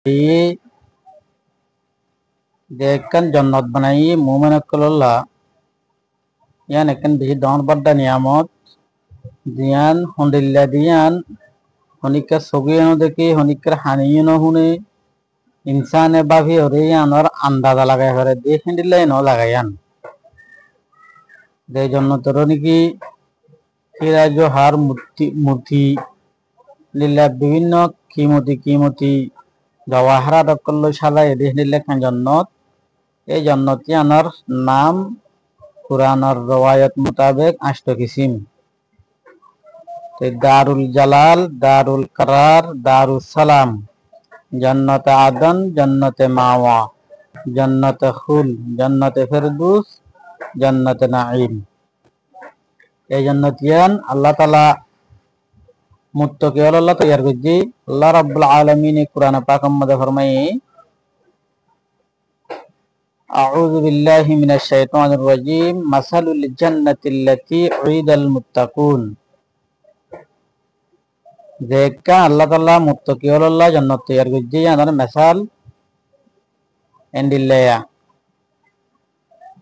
এই দেখkan jannat banai mu'min akkalullah yan ekan bihi don badda niyamat diyan hondilla diyan honika sogiyano deki honikar haniyano hune insane babi ore yanor andaza lagai hore de hindilla no lagayan de jannatoro niki hira johar murti lillah বিভিন্ন কিমতি জওয়াহরাত অকল্লো সাজায় এদি হindilla kan jannat এই জন্নতি আনার নাম কুরআনের রওয়ায়াত মোতাবেক 8 কিসিম দারুল জালাল দারুল কারার দারুস সালাম জান্নাতে আদন জান্নাতে মাওয়া জান্নাতে খুল জান্নাতে ফেরদৌস জান্নাতে নাঈম এই জান্নাতিয়ান আল্লাহ তাআলা মুত্তাকি আল্লাহ তৈয়ার করজি আল্লাহ রাব্বুল আলামিন কুরআন পাকের মধ্যে ফরমায় أعوذ بالله من الشيطان الرجيم مثل الجنة التي وعد المتقون देखा अल्लाह ताला मुत्तकीओल अल्लाह जन्नत तैयार करजी यानार मिसाल एंडिल्लेया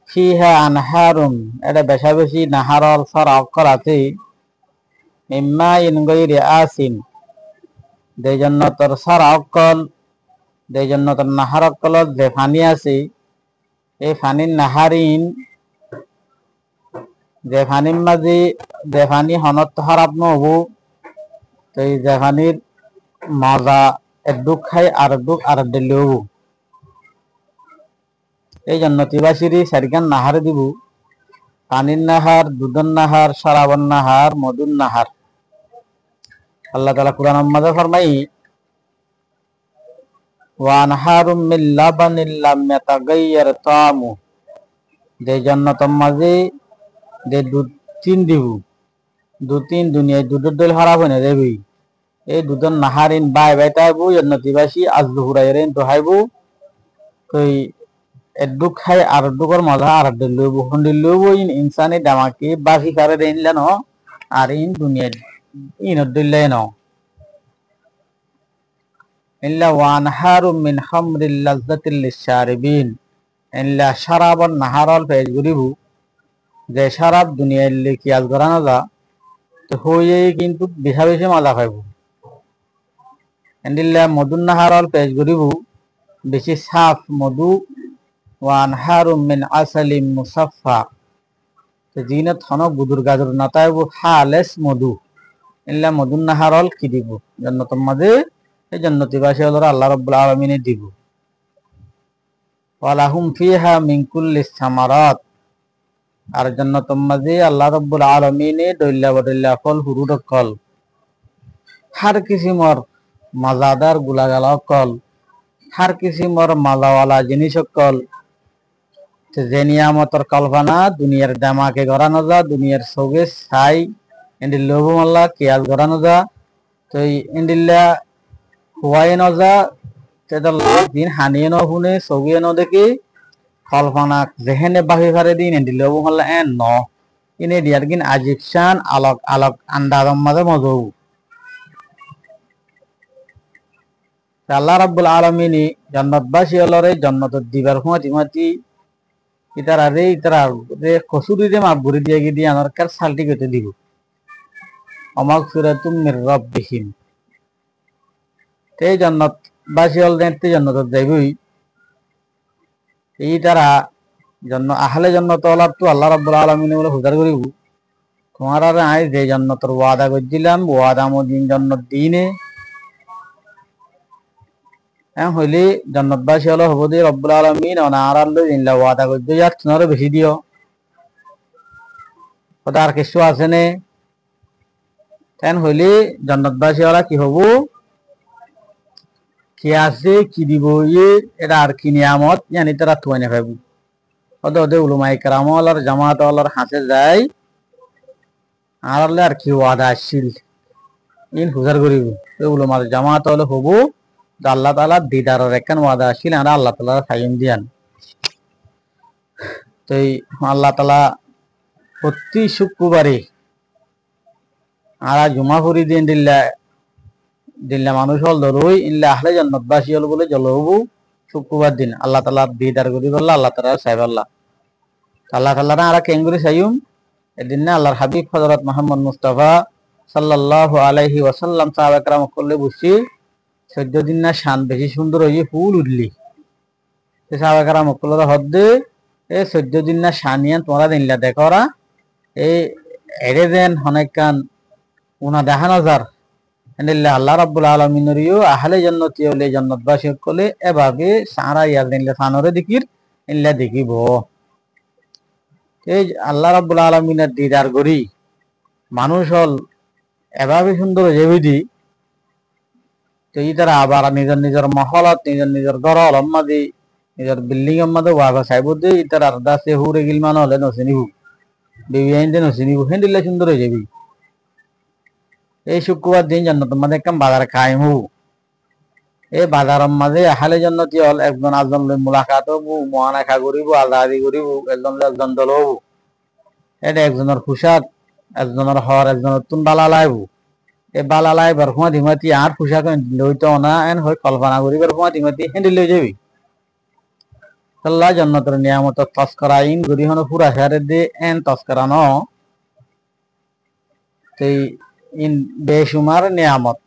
फीहा अनहारुम एटा बेशा बेशी नाहारल सराकल आछे मिम्मा इन गैरि आसिन दे जन्नतर सराकल दे जन्नतर नाहारकल जे पानी आछे এই ফানির নাহারিন যে ফানির মাঝে যে ফানি হনত হারাপ নহবো তো এই যে ফানির মজা একদুক খাই আর দুক আর দিলে হবো এই জান্নাতীবাসীর সারিকান নাহার দিব পানির নাহার দুধের নাহার শরাবন নাহার মধুর নাহার আল্লাহ তাআলা কুরআনের মধ্যে ফরমাই ওয়ানহারুম মিন লাবানিল লাম ইয়াতাগায়্যার তা'মু যে জান্নাতের মাঝে যে দুধ তিন দিব দুধ তিন দুনিয়ায় দুধের দল হারাপ হয়ে যাবে এই দুধের নাহারিন বাই বাই তাইবো জান্নাতীবাসী আজলু হুরাইরেন দোহাইবো কই একদুক খাই আর দুকর মজা আর দিল লইব হন্ডিল লইব ইনসানে দামাকে বাকি করে দেনলেন আর ইন দুনিয়ায় ইনর দিলেন ইল্লা ওয়ানহারুম মিন খামরিল লাযযাতিল লিশারিবিন ইল্লা শারাবান নাহারাল পেজ গরিবু যে শারাব দুনিয়ার লিখি আজ গরানো যা তো হয়ে কিন্তু বেশা বেশি মজা খাইব ইল্লা মধুর নাহারাল পেজ গরিবু বেশি সাফ মধু ওয়ানহারুম মিন আসালিম মুসাফফা তো জিনে থন গুদুর গাজর নাতাইব খালেস মধু ইল্লা মধুর নাহারাল কি দিব জান্নাতের মাঝে এই জান্নাতীবাসী হলো আল্লাহ রাব্বুল আলামিন দিব ওয়ালাহুম ফিহা মিন কুল্লিস সামারাত আর জান্নাতের মাঝে আল্লাহ রাব্বুল আলামিন দইল্লা বদইল্লা ফল হুরুর কল হর কিসিমর মজাদার গুলাগাল কল হর কিসিমর মজাওয়ালা জিনিস কল যে নিয়ামতর কল্পনা দুনিয়ার দামাকে গড়ানো যা দুনিয়ার সৌগে ছাই এন্ডি লোভ মাল্লা কিয়াল গড়ানো যা তো ইন্ডিল্লা হুয়াই নজা তেদল দিন হানিয়ে ন হুনে সৌগিয়ে ন দেখি কল্পনা যেহেনে বাহি ফারে দিন এন্ডি লোভ মাল্লা এন ন ইনে দিয়ার গিন আজিবশান আলোক আলোক আন্দাজম মাঝে মজৌ আল্লাহ রাব্বুল আলামিন জান্নাতবাসী হলরে জান্নাত দিবার হুমাতি ইতারা রে কসুরি রে মাপ ভরি দিয়ে গিয়ে আনার কার সালটি কেটে দিব অমাগফিরাতুম মির রাব্বিহিম তে জান্নাতবাসী হল তে জান্নাতত যাইবই এই তারা জন্য আহলে জান্নাত হলার তো আল্লাহ রাব্বুল আলামিন বলে হুদার করিব তোমার আর আই যে জান্নাতের ওয়াদা করছিলাম ওয়াদা মদিন জান্নাত দিনে হইলে জান্নাতবাসী হলো হবো দিয়ে রব্বুল আলামিন অনার ইল্লা ওয়াদা করতে যাচ্ছে না বেশি দিও ওটা আর কিছু আছে নে তেন হইলে জান্নাতবাসী হলা কি হবো কি আছে কি দিব এটা আর কি নিয়ামত জানি তারা তুই না পাইব ওদের ওদের উলুমাই কেরামল আর জামাত ওয়ালার হাতে যায় আর আর কি ওয়াদা আসছিল ইন হুজার করিব উলুমার জামাত হলে হবো আল্লাহ তাআলা দিদারের একখান ওয়াদা আসছিল আর আল্লাহ তাআলা সাইন দিয়ান তো আল্লাহ তাআলা প্রতি শুক্রবারে আর জুমা ফুরি দিন দিল্লা দিল্লা মানুষ হল ধরুই ইনলে আহলে জান্নাতবাসী হল বলে জলহবু শুক্রবার দিন আল্লাহ তাআলা দিদার করি বললা আল্লাহ তাআলা সাহেব আল্লাহ তাআলা না আর কেঙ্গুরি সাইয়ুম এদিন না আল্লাহর হাবিব হযরত মুহাম্মদ মুস্তাফা সাল্লাল্লাহু আলাইহি ওয়াসাল্লাম সাহাবা کرام করলে বুঝছি 14 দিন না শান বেশি সুন্দর হই ফুল উঠলি সে সাহাবা کرام করলে হদ্দে এই 14 দিন না শানিয়ান তোমরা দিনলা দেখোরা এই এরে দেন অনেকখান উনা দেখানো যার এনিল্লা আল্লাহ রাব্বুল আলামিনেরও আহলে জান্নাতি হলে জান্নাতবাসী হলে এভাবে সারা ইয়ার দিনলে সানরে দিকির ইল্লা দেখিব এই আল্লাহ রাব্বুল আলামিনের দিদার করি মানুষ হল এভাবে সুন্দর যেবিদি তো ইতারা আবার নিজের নিজের মহলত নিজের নিজের ঘর মাদি নিজের বিল্ডিং মাদে ওয়াবা সাইবুদ্দি ইতারা আরদাসে হুরে গিলমান হলে নসিনিবু বিবি আইনতে নসিনিবু হেন্দিল্লা সুন্দর হয়ে যাবি এই শুক্রবার দিন জান্নাত মাঝে একদম বাজার কায়েম হবু এই বাজারের মাঝে আহলে জান্নাতি হল একজন আজম লই মুলাকাত হবু মহানাখা করিব আজাদি করিব একজন দল হবু এটা একজনের পোশাক একজনের হর একজনের তুন বালা লাইব এই বালা লাইবার সময় দিমাতি আর পোশাক লইতো না এন হয় কল্পনা করিবার সময় দিমাতি হেন্ডি লই যাবি আল্লাহ জান্নাতের নিয়ামত তস্করা ইন গরি হন পুরা হারে দে এন তস্করা ন তেই ইন বেশুমার নিয়ামত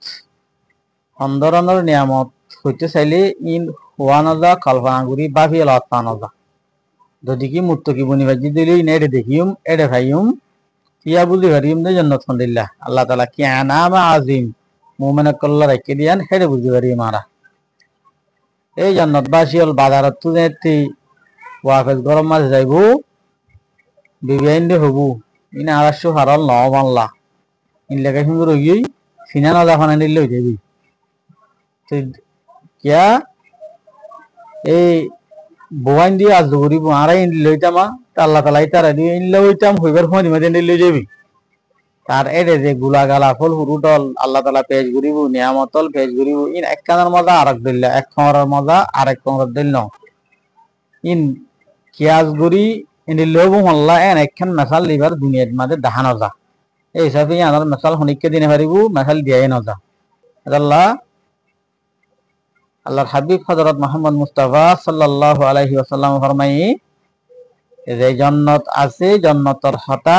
অন্দরনের নিয়ামত হইতে চাইলে ইন হওয়া নজা কল্পনা করি বাফি লতা নজা যদি কি মুক্ত কি বনি বাজি দিলি নেড়ে দেখিম এড়ে ভাইম ইয়া বুঝি পারিম দে জান্নাত ফন্দিল্লাহ আল্লাহ তাআলা কি আনামা আজিম মুমিন কল্লা রাখি দিয়ান হেড়ে বুঝি পারি মারা এই জান্নাতবাসী হল বাজারত তুনেতি ওয়াফেজ গরম মাঝে যাইবো বিবিআইন দে হবু ইন আড়াইশো হারল ন মানলা ইন লেখা সুন্দর হই সিনা না যখন নিলে হয়ে যাবি কিয়া এই বোয়াইন দিয়ে আজ করিব আড়াই লইতামা আল্লাহ তাআলা তারা দিয়ে ইনলে হইতাম হইবার সময় দিমা দিন লই যাবি তার এডে যে গুলা গালা ফল হুরুটল আল্লাহ তাআলা পেজ করিব নিয়ামতল পেজ করিব ইন এক কানার মজা আরেক দিল্লা এক খামারের মজা আরেক খামারের দিল ইন কিয়াজ গরি ইন লইব হল্লা এন একখান মেসাল লিবার দুনিয়ার মাঝে দেখানো যা এই হিসাবে আনার মেসাল হনিককে দিনে পারিব মেসাল দিয়াই নজা আল্লাহর হাবিব হযরত মুহাম্মদ মুস্তাফা সাল্লাল্লাহু আলাইহি ওয়াসাল্লাম ফরমাই যে জান্নাত আছে জান্নাতের হাতা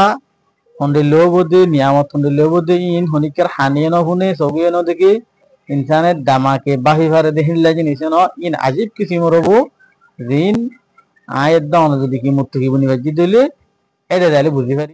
হন্ডি লোবদি নিয়ামত হন্ডি লোবদি ইন হনিকের হানিয়ে ন হুনে সবিয়ে ন দেখি ইনসানের দামাকে বাহি ভারে দেখিন লাগি নিছে ন ইন আজিব কিছু মরবো ঋণ আয়ের দাও যদি কি মুক্ত কি বনি বাজি দিলে এটা দিলে বুঝি পারি